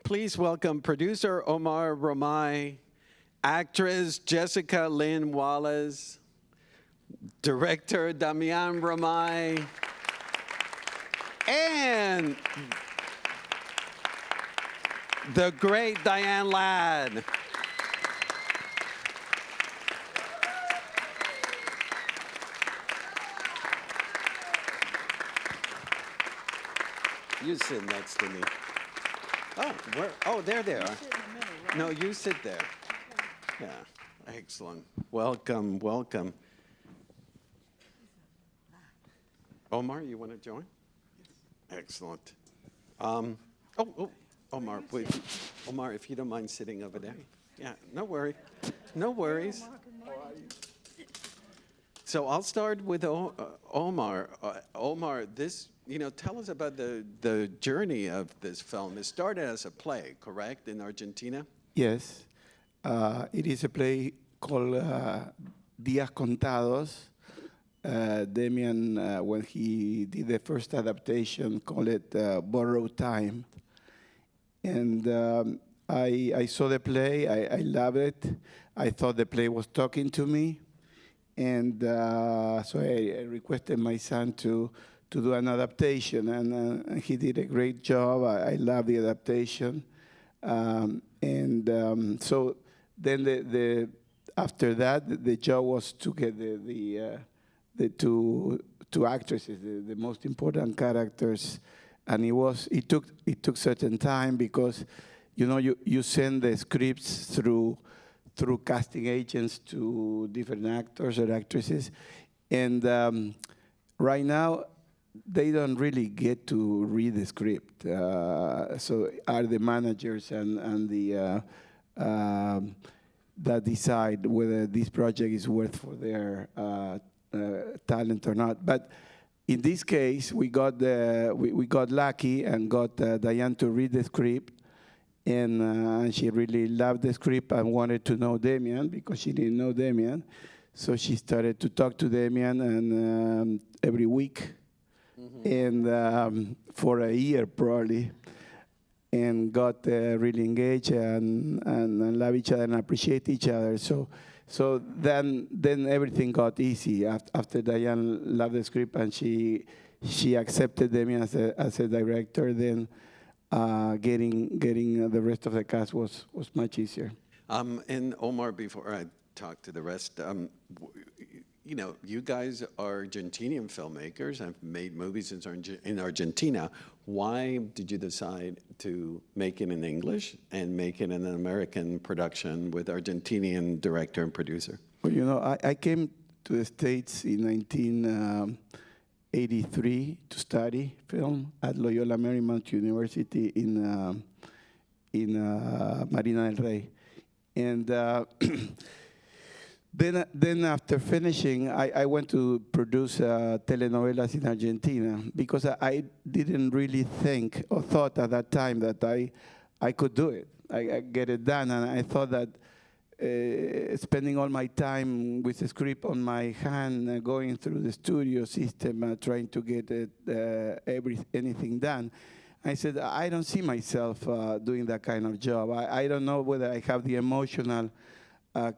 Please welcome producer Omar Romay, actress Jessica Lynn Wallace, director Damian Romay, and the great Diane lad. You sit next to me. Oh, where? Oh, there they are. No, you sit there. Yeah, excellent. Welcome, welcome. Omar, you want to join? Excellent. Omar, wait. Omar, if you don't mind sitting over there. Yeah, no worry. No worries. So I'll start with Omar. Omar, this, tell us about the journey of this film. It started as a play, correct, in Argentina? Yes. It is a play called Días Contados. Damian, when he did the first adaptation, called it Borrowed Time. And I saw the play. I loved it. I thought the play was talking to me. And so I requested my son to do an adaptation, and he did a great job. I love the adaptation. So then after that, the job was to get the two actresses, the most important characters, and it took certain time because you send the scripts through casting agents to different actors or actresses. And right now, they don't really get to read the script. So are the managers and the that decide whether this project is worth for their talent or not. But in this case, we got lucky and got Diane to read the script. And she really loved the script and wanted to know Damian because she didn't know Damian. So she started to talk to Damian and every week, and for a year probably, and got really engaged and love each other and appreciate each other. So then everything got easy after Diane loved the script and she accepted Damian as a director. Then getting the rest of the cast was much easier. And Omar, before I talk to the rest, you guys are Argentinian filmmakers, have made movies in Argentina. Why did you decide to make it in English and make it an American production with Argentinian director and producer? Well, I came to the States in 1983 to study film at Loyola Marymount University in Marina del Rey. And then after finishing, I went to produce telenovelas in Argentina because I didn't really think or thought at that time that I could do it. I get it done, and I thought that spending all my time with the script on my hand, going through the studio system, trying to get anything done. I said, I don't see myself doing that kind of job. I don't know whether I have the emotional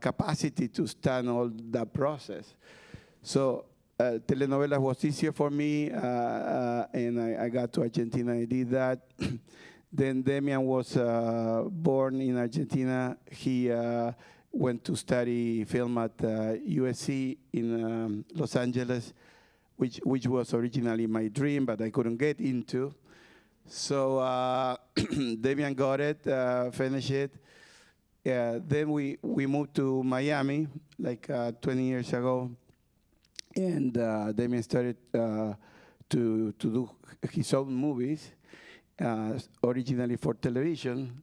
capacity to stand all that process. So telenovela was easier for me, and I got to Argentina, I did that. Then Damian was born in Argentina. He went to study film at USC in Los Angeles, which was originally my dream, but I couldn't get into. So Damian got it, finished it. Then we moved to Miami like 20 years ago, and Damian started to do his own movies, originally for television.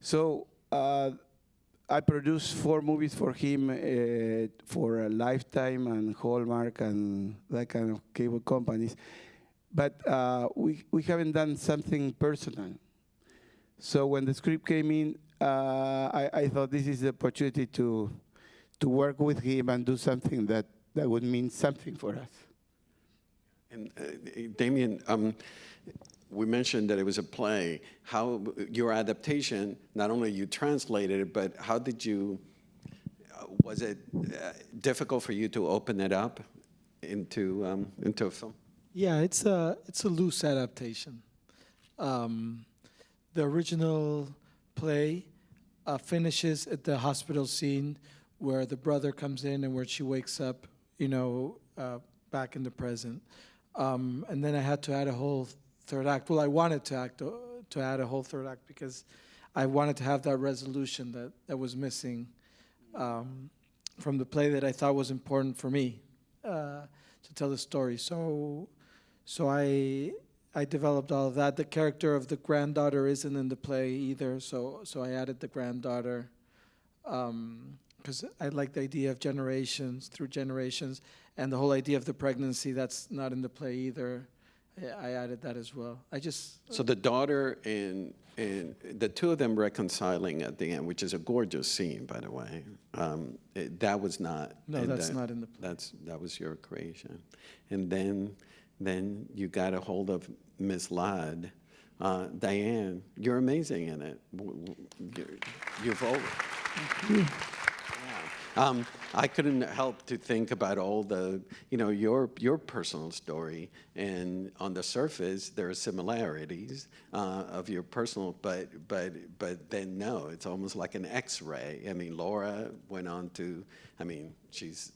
So I produced 4 movies for him for Lifetime and Hallmark and that kind of cable companies. But we haven't done something personal. So when the script came in, I thought this is the opportunity to work with him and do something that would mean something for us. And Damian, we mentioned that it was a play. How your adaptation, not only you translated it, but how did you, was it difficult for you to open it up into a film? Yeah, it's a loose adaptation. The original play finishes at the hospital scene where the brother comes in and where she wakes up, back in the present. And then I had to add a whole third act. Well, I wanted to add a whole third act because I wanted to have that resolution that was missing from the play that I thought was important for me to tell the story. So I developed all of that. The character of the granddaughter isn't in the play either, so I added the granddaughter because I like the idea of generations through generations, and the whole idea of the pregnancy that's not in the play either. I added that as well. So the daughter and the two of them reconciling at the end, which is a gorgeous scene, by the way. That was not. No, that's not in the play. That was your creation, and then you got a hold of Miss Ladd. Diane, you're amazing in it. You've always. I couldn't help to think about all the, your personal story, and on the surface there are similarities of your personal, but then no, it's almost like an X-ray. I mean, Laura went on to, she's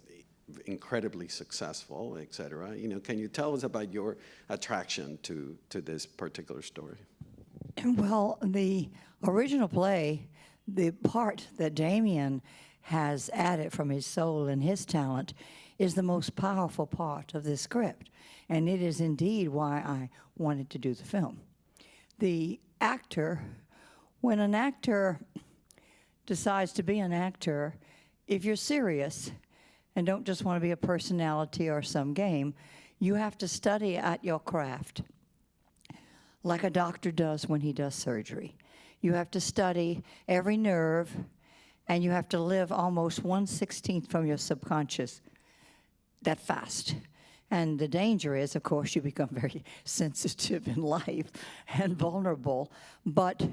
incredibly successful, et cetera. Can you tell us about your attraction to this particular story? Well, the original play, the part that Damian has added from his soul and his talent is the most powerful part of this script. And it is indeed why I wanted to do the film. The actor, when an actor decides to be an actor, if you're serious and don't just want to be a personality or some game, you have to study at your craft like a doctor does when he does surgery. You have to study every nerve, and you have to live almost 1/16 from your subconscious that fast. And the danger is, of course, you become very sensitive in life and vulnerable. But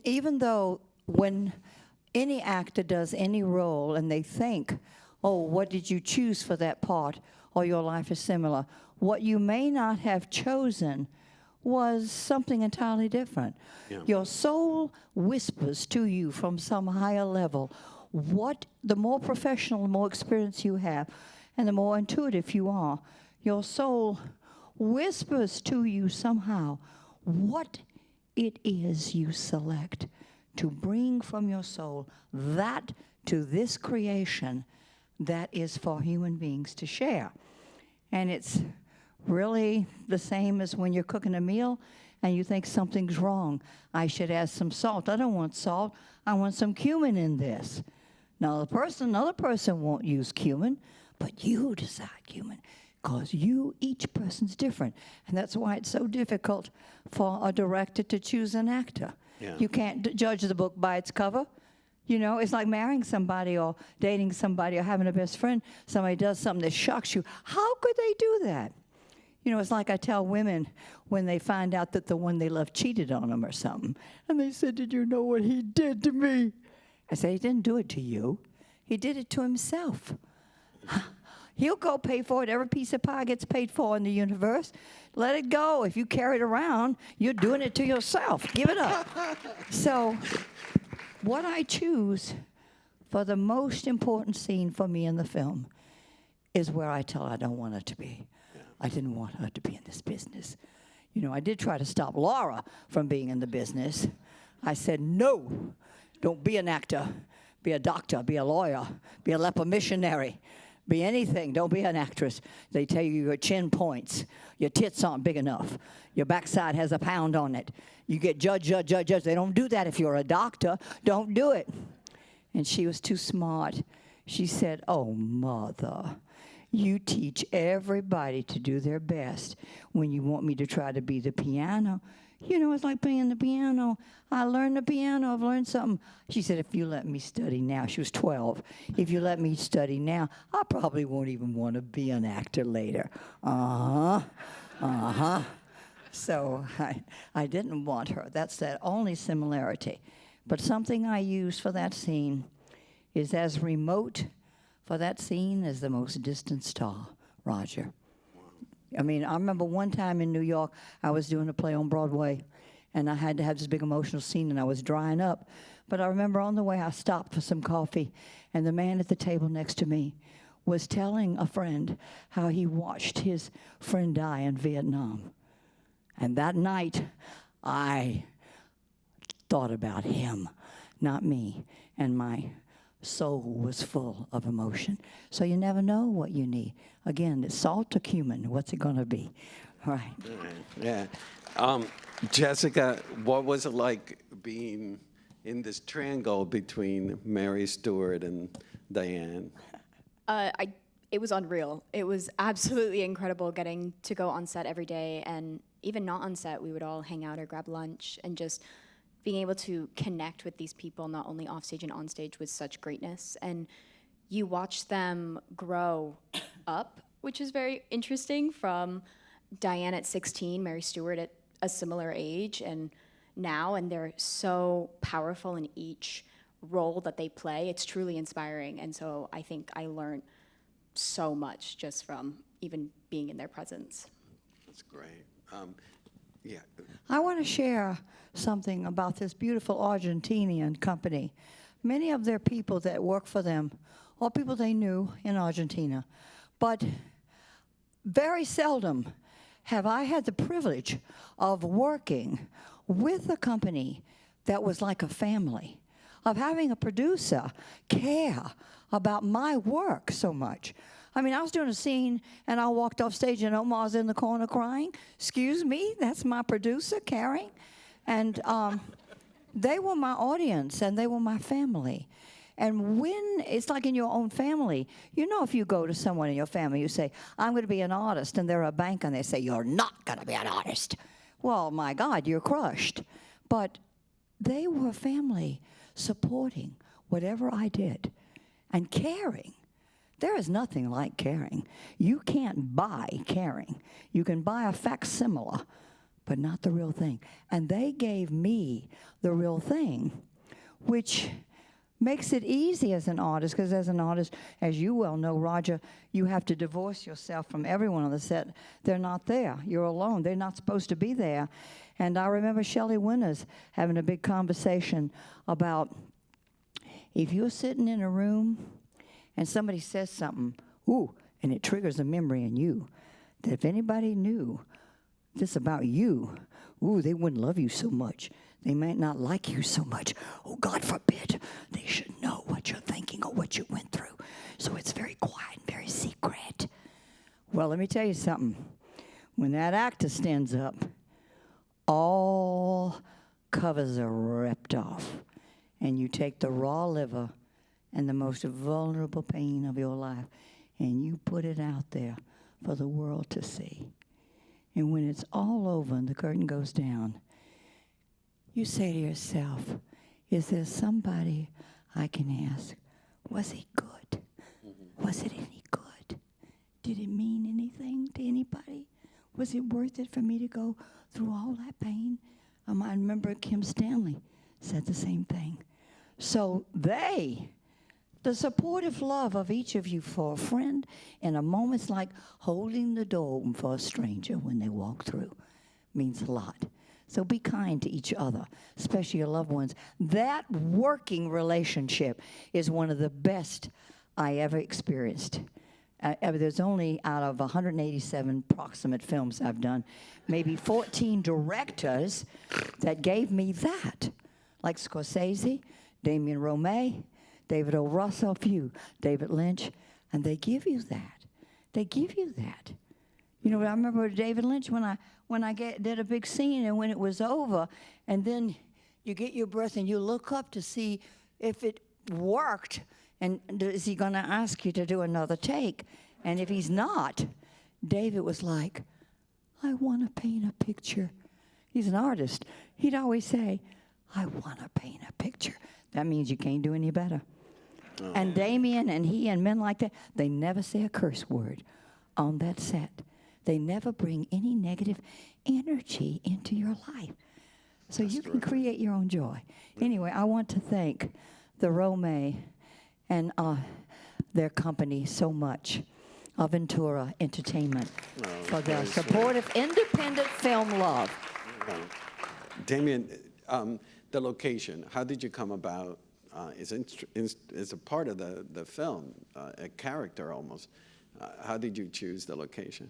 even though when any actor does any role and they think, oh, what did you choose for that part, or your life is similar, what you may not have chosen was something entirely different. Yeah. Your soul whispers to you from some higher level. The more professional, the more experience you have, and the more intuitive you are, your soul whispers to you somehow what it is you select to bring from your soul that to this creation that is for human beings to share. And it's really the same as when you're cooking a meal and you think something's wrong. I should add some salt. I don't want salt. I want some cumin in this. Now, another person won't use cumin, but you decide cumin, because each person's different. And that's why it's so difficult for a director to choose an actor. Yeah. You can't judge the book by its cover. It's like marrying somebody or dating somebody or having a best friend. Somebody does something that shocks you. How could they do that? It's like I tell women when they find out that the one they love cheated on them or something. And they said, did you know what he did to me? I say, he didn't do it to you. He did it to himself. He'll go pay for it. Every piece of pie gets paid for in the universe. Let it go. If you carry it around, you're doing it to yourself. Give it up. So what I choose for the most important scene for me in the film is where I tell her I don't want her to be. I didn't want her to be in this business. I did try to stop Laura from being in the business. I said, no, don't be an actor. Be a doctor, be a lawyer, be a leper missionary, be anything. Don't be an actress. They tell you your chin points, your tits aren't big enough, your backside has a pound on it. You get judged. They don't do that if you're a doctor. Don't do it. And she was too smart. She said, oh, Mother, you teach everybody to do their best when you want me to try to be the piano. It's like playing the piano. I learned the piano. I've learned something. She said, if you let me study now, she was 12. If you let me study now, I probably won't even want to be an actor later. So I didn't want her. That's the only similarity. But something I used for that scene is as remote for that scene as the most distant star, Roger. I mean, I remember one time in New York, I was doing a play on Broadway, and I had to have this big emotional scene, and I was drying up. But I remember on the way, I stopped for some coffee, and the man at the table next to me was telling a friend how he watched his friend die in Vietnam. And that night, I thought about him, not me, and my soul was full of emotion. So you never know what you need. Again, it's salt or cumin. What's it going to be? All right. Yeah. Jessica, what was it like being in this triangle between Mary Stewart and Diane? It was unreal. It was absolutely incredible getting to go on set every day, and even not on set, we would all hang out or grab lunch, and just being able to connect with these people, not only offstage and onstage, with such greatness. And you watch them grow up, which is very interesting, from Diane at 16, Mary Stewart at a similar age, and now, and they're so powerful in each role that they play. It's truly inspiring. And so I think I learned so much just from even being in their presence. That's great. Yeah. I want to share something about this beautiful Argentinian company. Many of their people that work for them are people they knew in Argentina. But very seldom have I had the privilege of working with a company that was like a family, of having a producer care about my work so much. I mean, I was doing a scene, and I walked off stage, and Omar's in the corner crying. Excuse me, that's my producer caring. And they were my audience, and they were my family. And when it's like in your own family, you know, if you go to someone in your family, you say, I'm going to be an artist, and they're a banker, and they say, you're not going to be an artist. Well, my God, you're crushed. But they were family, supporting whatever I did and caring. There is nothing like caring. You can't buy caring. You can buy a facsimile, but not the real thing. And they gave me the real thing, which makes it easy as an artist, because as an artist, as you well know, Roger, you have to divorce yourself from everyone on the set. They're not there. You're alone. They're not supposed to be there. And I remember Shelley Winters having a big conversation about if you're sitting in a room and somebody says something, ooh, and it triggers a memory in you, that if anybody knew this about you, ooh, they wouldn't love you so much. They might not like you so much. Oh, God forbid they should know what you're thinking or what you went through. So it's very quiet and very secret. Well, let me tell you something. When that actor stands up, all covers are ripped off, and you take the raw liver and the most vulnerable pain of your life, and you put it out there for the world to see. And when it's all over and the curtain goes down, you say to yourself, is there somebody I can ask, was he good? Was it any good? Did it mean anything to anybody? Was it worth it for me to go through all that pain? I remember Kim Stanley said the same thing. So the supportive love of each of you for a friend in a moment's like holding the door open for a stranger when they walk through means a lot. So be kind to each other, especially your loved ones. That working relationship is one of the best I ever experienced. There's only, out of 187 proximate films I've done, maybe 14 directors that gave me that, like Scorsese, Damian Romay, David O. Russell, few, David Lynch, and they give you that. They give you that. You know, I remember David Lynch when I did a big scene, and when it was over, and then you get your breath and you look up to see if it worked, and is he going to ask you to do another take? And if he's not, David was like, I want to paint a picture. He's an artist. He'd always say, I want to paint a picture. That means you can't do any better. Oh. And Damian and he and men like that, they never say a curse word on that set. They never bring any negative energy into your life. So you can create your own joy. Anyway, I want to thank the Romay and their company so much, Aventura Entertainment, for their support of independent film love. Damian, the location, how did you come about? Is a part of the film, a character almost. How did you choose the location?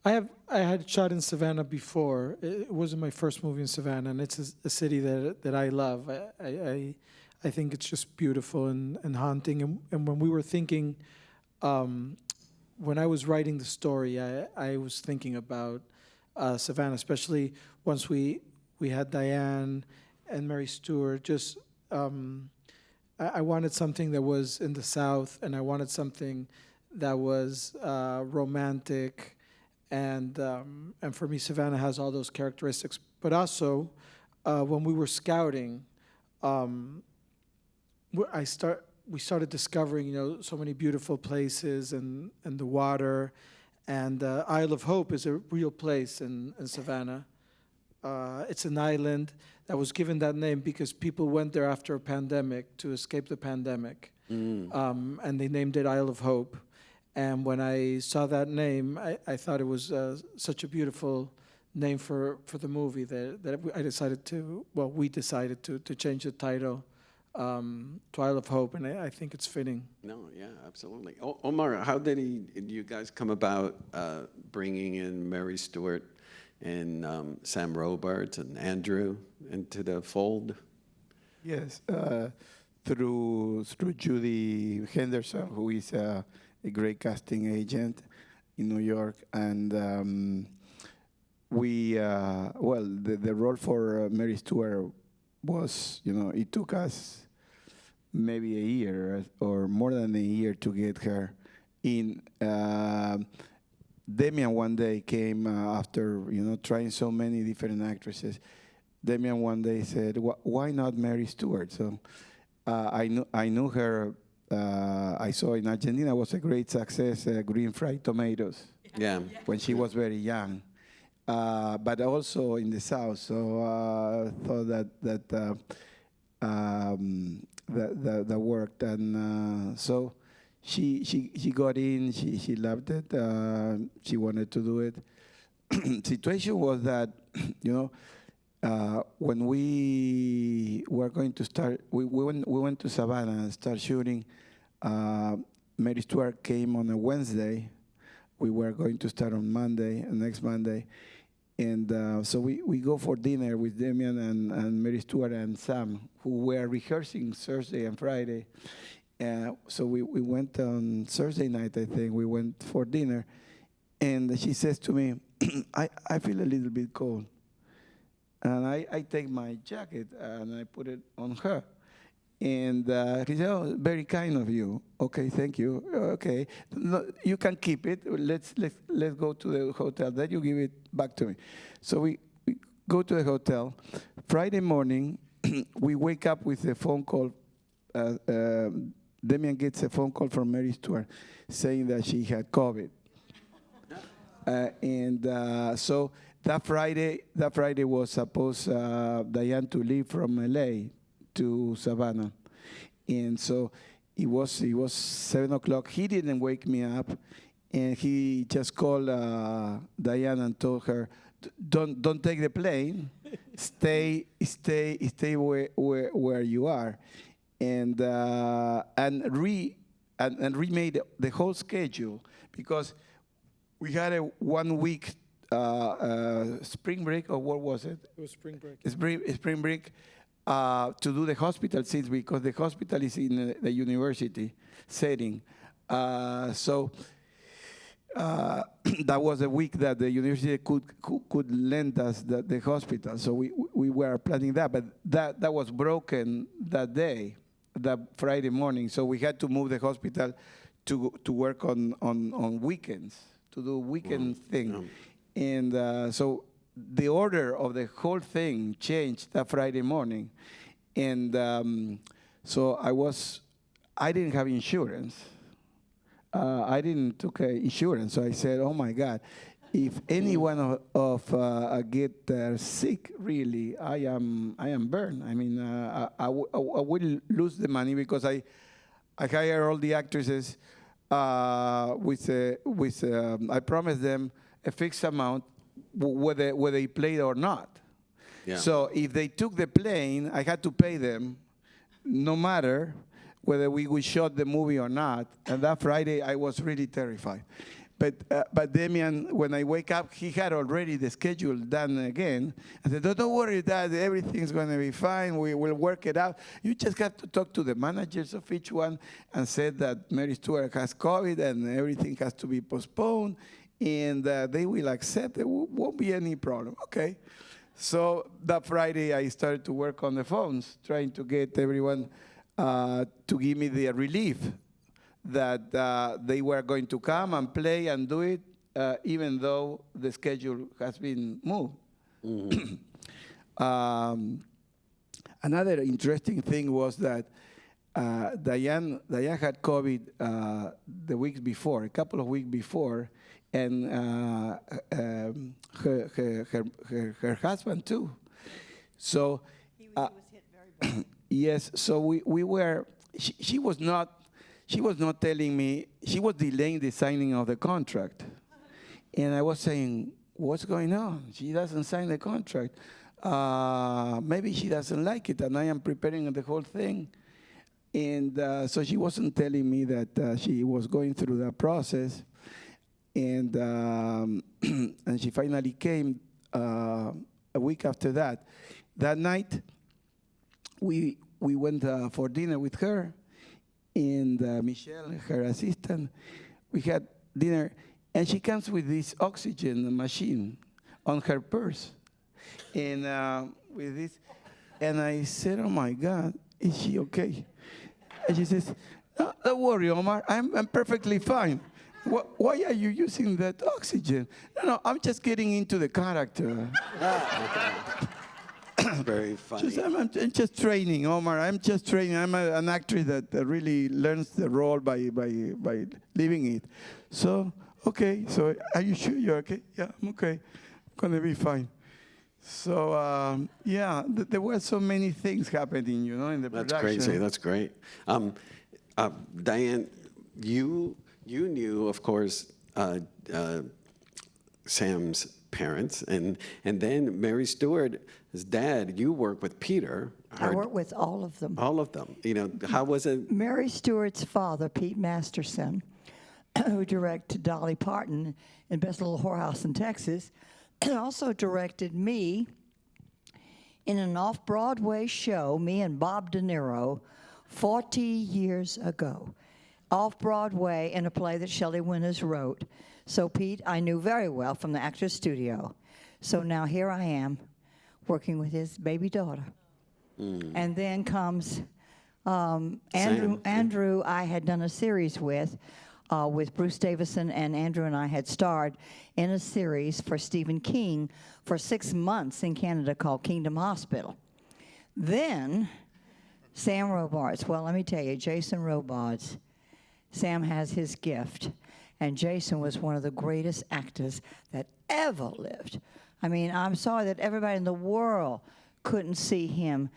I had shot in Savannah before. It wasn't my first movie in Savannah, and it's a city that I love. I think it's just beautiful and haunting. And when we were thinking, when I was writing the story, I was thinking about Savannah, especially once we had Diane and Mary Stewart. Just I wanted something that was in the South, and I wanted something that was romantic. And for me, Savannah has all those characteristics. But also, when we were scouting, we started discovering, so many beautiful places and the water. And Isle of Hope is a real place in Savannah. It's an island that was given that name because people went there after a pandemic to escape the pandemic. And they named it Isle of Hope. And when I saw that name, I thought it was such a beautiful name for the movie that we decided to change the title to Isle of Hope, and I think it's fitting. No, yeah, absolutely. Omar, how did you guys come about bringing in Mary Stewart and Sam Robards and Andrew into the fold? Yes, through Judy Henderson, who is a great casting agent in New York, and the role for Mary Stewart was, it took us maybe a year or more than a year to get her in. Damian one day came after, trying so many different actresses. Damian one day said, "Why not Mary Stewart?" So I knew her. I saw in Argentina was a great success, Green Fried Tomatoes. Yeah. When she was very young, but also in the South. So I thought that worked, and so she got in. She loved it. She wanted to do it. Situation was that when we were going to start, we went to Savannah and started shooting. Mary Stewart came on a Wednesday. We were going to start on Monday, next Monday. And so we go for dinner with Damian and Mary Stewart and Sam, who were rehearsing Thursday and Friday. So we went on Thursday night, I think. We went for dinner. And she says to me, I feel a little bit cold. And I take my jacket and I put it on her. And he said, "Oh, very kind of you. Okay, thank you. Okay, no, you can keep it. Let's go to the hotel. Then you give it back to me." So we go to the hotel. Friday morning, we wake up with a phone call. Damian gets a phone call from Mary Stewart saying that she had COVID. So that Friday was supposed Diane to leave from LA to Savannah, and so it was 7 o'clock. He didn't wake me up, and he just called Diane and told her, "Don't take the plane. Stay where you are," and remade the whole schedule because we had a 1 week spring break, or what was it? It was spring break. Spring break. To do the hospital scenes because the hospital is in the university setting. So that was a week that the university could lend us the hospital. So we were planning that, but that was broken that day, that Friday morning. So we had to move the hospital to work on weekends, to do weekend thing. And so the order of the whole thing changed that Friday morning. And so I didn't have insurance. I didn't took insurance, so I said, "Oh my God, if anyone get sick, really, I am burned. I mean, I will lose the money because I hire all the actresses I promised them a fixed amount whether they played or not. Yeah. So if they took the plane, I had to pay them, no matter whether we would shot the movie or not. And that Friday, I was really terrified. But Damian, when I wake up, he had already the schedule done again. I said, don't worry, Dad, everything's going to be fine. We will work it out. You just have to talk to the managers of each one and say that Mary Stewart has COVID and everything has to be postponed. And they will accept. There won't be any problem. Okay. So that Friday, I started to work on the phones, trying to get everyone to give me the relief that they were going to come and play and do it, even though the schedule has been moved. Mm-hmm. Another interesting thing was that Diane had COVID the weeks before, a couple of weeks before, and her husband too. So he was hit very bad. yes, so we were. She was not telling me. She was delaying the signing of the contract, and I was saying, "What's going on? She doesn't sign the contract. Maybe she doesn't like it." And I am preparing the whole thing, and so she wasn't telling me that she was going through that process. And and she finally came a week after that. That night, we went for dinner with her and Michelle, her assistant. We had dinner, and she comes with this oxygen machine on her purse, and with this. And I said, "Oh my God, is she okay?" And she says, "No, don't worry, Omar. I'm perfectly fine. Why are you using that oxygen?" No, I'm just getting into the character. Very funny. I'm just training, Omar. I'm just training. I'm an actress that really learns the role by living it. So, okay. So, are you sure you're okay? Yeah, I'm okay. I'm going to be fine. So, yeah, there were so many things happening, in the That's production. crazy. That's great. Diane, you knew, of course, Sam's parents, and then Mary Stewart's dad. You work with Peter. I work with all of them. All of them. How was it? Mary Stewart's father, Pete Masterson, who directed Dolly Parton in Best Little Whorehouse in Texas, also directed me in an off-Broadway show, me and Bob De Niro, 40 years ago. Off-Broadway in a play that Shelley Winters wrote. So Pete, I knew very well from the Actors Studio. So now here I am, working with his baby daughter. And then comes Andrew. Andrew, I had done a series with Bruce Davison, and Andrew and I had starred in a series for Stephen King for 6 months in Canada called Kingdom Hospital. Then Sam Robards. Well, let me tell you, Jason Robards. Sam has his gift, and Jason was one of the greatest actors that ever lived. I mean, I'm sorry that everybody in the world couldn't see him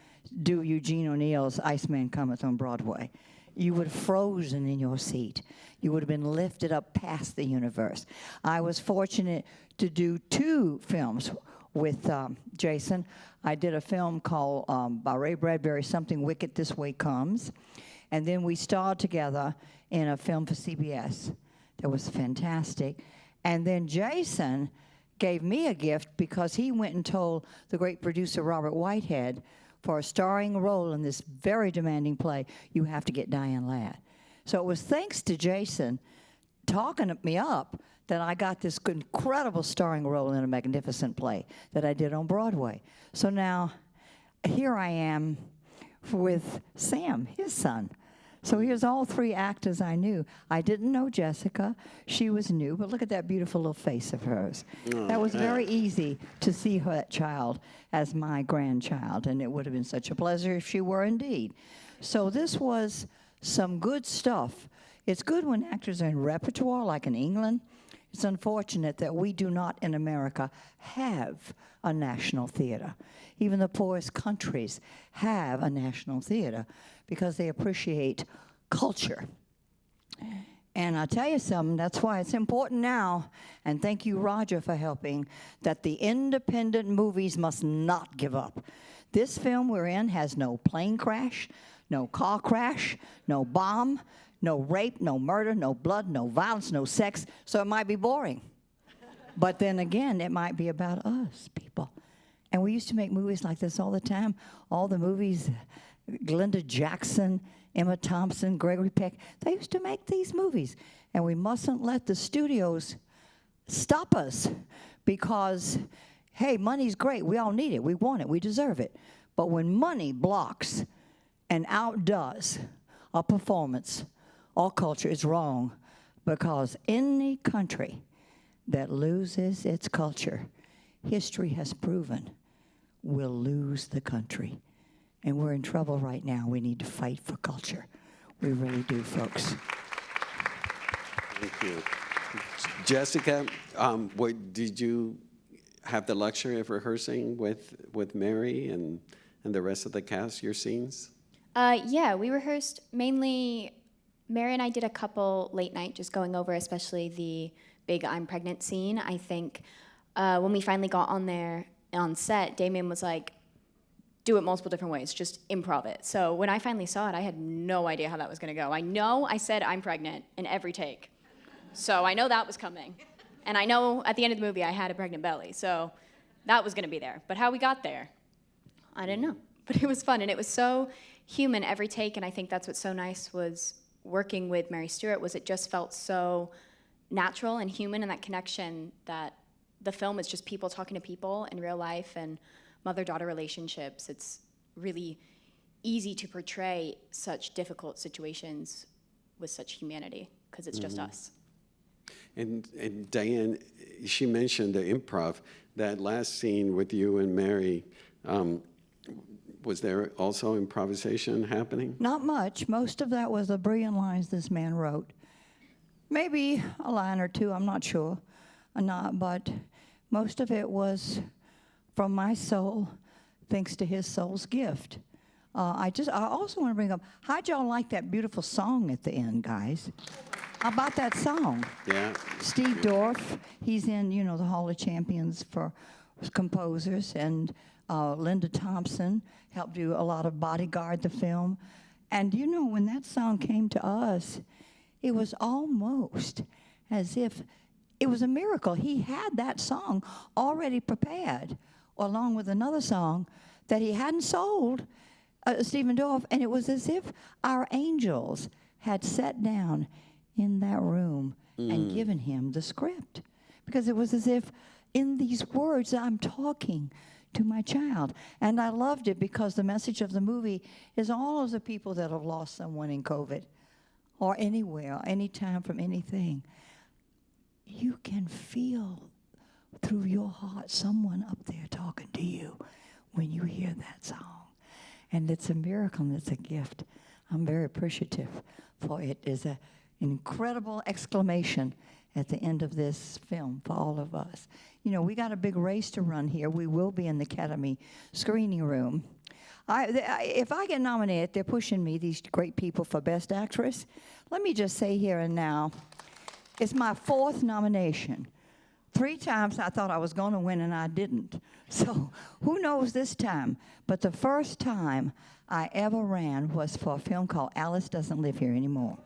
do Eugene O'Neill's Iceman Cometh on Broadway. You would have frozen in your seat. You would have been lifted up past the universe. I was fortunate to do 2 films with Jason. I did a film called by Ray Bradbury, Something Wicked This Way Comes. And then we starred together in a film for CBS that was fantastic. And then Jason gave me a gift because he went and told the great producer Robert Whitehead, for a starring role in this very demanding play, you have to get Diane Ladd. So it was thanks to Jason talking me up that I got this incredible starring role in a magnificent play that I did on Broadway. So now here I am with Sam, his son. So here's all 3 actors I knew. I didn't know Jessica. She was new, but look at that beautiful little face of hers. That was very easy to see that child as my grandchild, and it would have been such a pleasure if she were indeed. So this was some good stuff. It's good when actors are in repertoire, like in England. It's unfortunate that we do not in America have a national theater. Even the poorest countries have a national theater because they appreciate culture. And I'll tell you something, that's why it's important now, and thank you, Roger, for helping, that the independent movies must not give up. This film we're in has no plane crash, no car crash, no bomb, no rape, no murder, no blood, no violence, no sex, so it might be boring. But then again, it might be about us, people. And we used to make movies like this all the time. All the movies, Glenda Jackson, Emma Thompson, Gregory Peck, they used to make these movies. And we mustn't let the studios stop us because, hey, money's great. We all need it. We want it. We deserve it. But when money blocks and outdoes a performance or culture, it's wrong, because any country that loses its culture, history has proven, will lose the country. And we're in trouble right now. We need to fight for culture. We really do, folks. Thank you. Jessica, did you have the luxury of rehearsing with Mary and the rest of the cast, your scenes? Yeah, we rehearsed mainly. Mary and I did a couple late night, just going over especially the big I'm pregnant scene. I think when we finally got on set, Damian was like, do it multiple different ways, just improv it. So when I finally saw it, I had no idea how that was gonna go. I know I said I'm pregnant in every take. So I know that was coming. And I know at the end of the movie I had a pregnant belly, so that was gonna be there. But how we got there, I didn't know. But it was fun, and it was so human every take, and I think that's what's so nice was working with Mary Stewart, was it just felt so natural and human, and that connection that the film is just people talking to people in real life and mother-daughter relationships. It's really easy to portray such difficult situations with such humanity because it's just us. And Diane, she mentioned the improv. That last scene with you and Mary, was there also improvisation happening? Not much. Most of that was the brilliant lines this man wrote. Maybe a line or two, I'm not sure. But most of it was from my soul, thanks to his soul's gift. I also want to bring up, how'd y'all like that beautiful song at the end, guys? How about that song? Yeah. Steve Dorff, he's in, the Hall of Champions for composers, and Linda Thompson helped do a lot of Bodyguard, the film. And when that song came to us, it was almost as if it was a miracle. He had that song already prepared, along with another song that he hadn't sold, Stephen Dorff, and it was as if our angels had sat down in that room and given him the script. Because it was as if in these words I'm talking to my child. And I loved it because the message of the movie is all of the people that have lost someone in COVID or anywhere, anytime from anything. You can feel through your heart someone up there talking to you when you hear that song. And it's a miracle and it's a gift. I'm very appreciative for it. Is an incredible exclamation at the end of this film for all of us. We got a big race to run here. We will be in the Academy screening room. If I get nominated, they're pushing me, these great people, for Best Actress. Let me just say here and now, it's my 4th nomination. 3 times I thought I was going to win, and I didn't. So who knows this time? But the first time I ever ran was for a film called Alice Doesn't Live Here Anymore.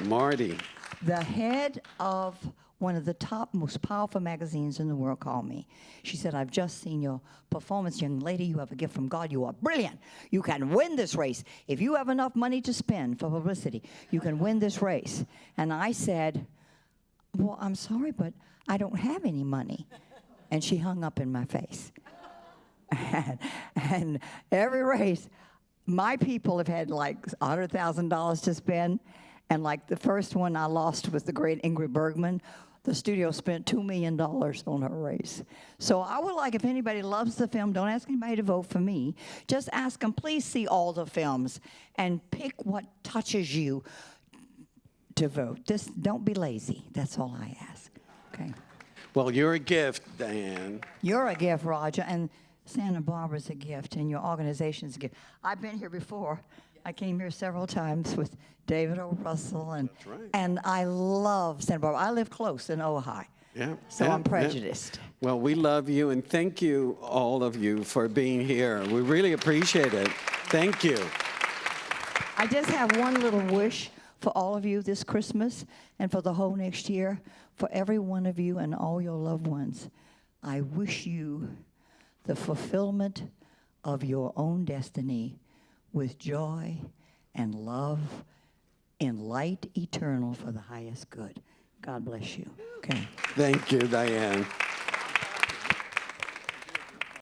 Marty. The head of one of the top, most powerful magazines in the world called me. She said, I've just seen your performance, young lady. You have a gift from God. You are brilliant. You can win this race. If you have enough money to spend for publicity, you can win this race. And I said, well, I'm sorry, but I don't have any money. And she hung up in my face. And every race, my people have had like $100,000 to spend. And like the first one I lost was the great Ingrid Bergman. The studio spent $2 million on her race. So I would like, if anybody loves the film, don't ask anybody to vote for me. Just ask them, please see all the films and pick what touches you to vote. Just don't be lazy. That's all I ask. Okay. Well, you're a gift, Diane. You're a gift, Roger, and Santa Barbara's a gift, and your organization's a gift. I've been here before. I came here several times with David O. Russell, and That's right. and I love Santa Barbara. I live close in Ojai, Yeah. so yeah, I'm yeah. prejudiced. Well, we love you, and thank you, all of you, for being here. We really appreciate it. Thank you. I just have one little wish for all of you this Christmas and for the whole next year, for every one of you and all your loved ones. I wish you the fulfillment of your own destiny with joy and love in light eternal for the highest good. God bless you. Okay. Thank you, Diane.